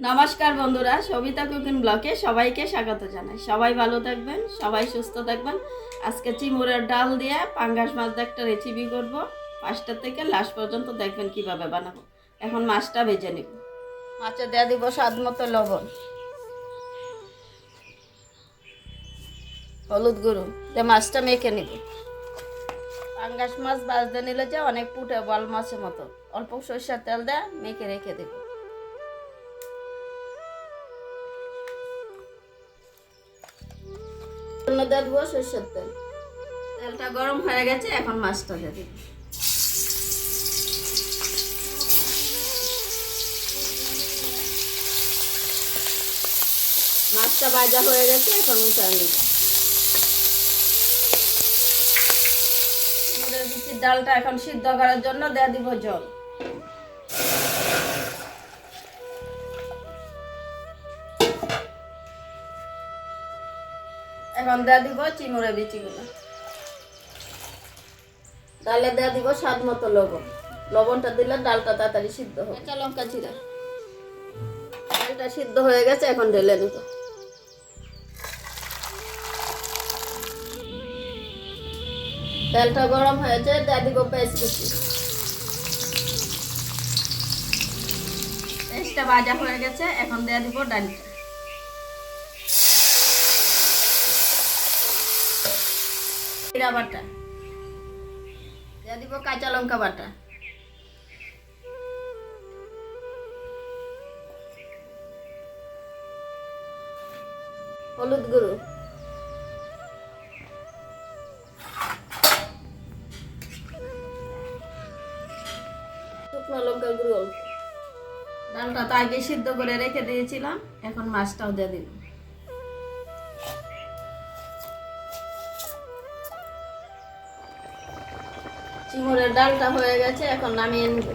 নমস্কার বন্ধুরা, সবিতা কুকিং ব্লগে সবাইকে স্বাগত জানাই। সবাই ভালো থাকবেন, সবাই সুস্থ থাকবেন। আজকে চিমুরের ডাল দিয়ে পাঙ্গাস মাছ দিয়ে একটা রেসিপি করব। ফার্স্টের থেকে লাস্ট পর্যন্ত দেখবেন কিভাবে বানাবো। এখন মাছটা ভেজে নেব। মাছে দিয়ে দিব স্বাদ মতো লবণ, হলুদ গুঁড়ো দিয়ে মাছটা মেখে নিব। পাঙ্গাস মাছ ভাজতে নিলে যে অনেক পুটে বল মাছের মতো। অল্প সরষের তেল দিয়ে মেখে রেখে দেব। দিয়ে দেবো সরষের তেল। তেলটা গরম হয়ে গেছে, এখন মাছটা দিয়ে দিব। মাছটা ভাজা হয়ে গেছে, এখন উঠায় নিব। মুড়ের বিচির ডালটা এখন সিদ্ধ করার জন্য দিয়ে দিব জল। এখন দিয়ে দিব চিমড়ের বিচিগুলো। ডালে দিয়ে দিব স্বাদ মতো লবণ। লবণটা দিলে ডালটা তাড়াতাড়ি সিদ্ধ হবে। কাঁচা লঙ্কা চিরা। ডালটা সিদ্ধ হয়ে গেছে, এখন ঢেলে নিব। তেলটা গরম হয়েছে, দিয়ে দিব পেঁয়াজ কুচি। পেঁয়াজটা ভাজা হয়ে গেছে, এখন দিয়ে দিব ডালটা। জিরা বাটা, দিয়ে দিব কাঁচা লঙ্কা বাটা, হলুদ গুঁড়ো, শুকনো লঙ্কার গুঁড়ো। ডালটা তো আগে সিদ্ধ করে রেখে দিয়েছিলাম, এখন মাছটাও দিয়ে দিব। চিংড়ির ডালটা হয়ে গেছে, এখন নামিয়ে নিব।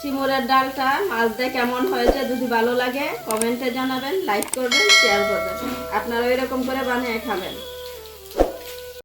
চিংড়ির ডালটা মাছ দিয়ে কেমন হয়েছে যদি ভালো লাগে কমেন্টে জানাবেন, লাইক করবেন, শেয়ার করবেন। আপনারা এরকম করে বানিয়ে খাবেন।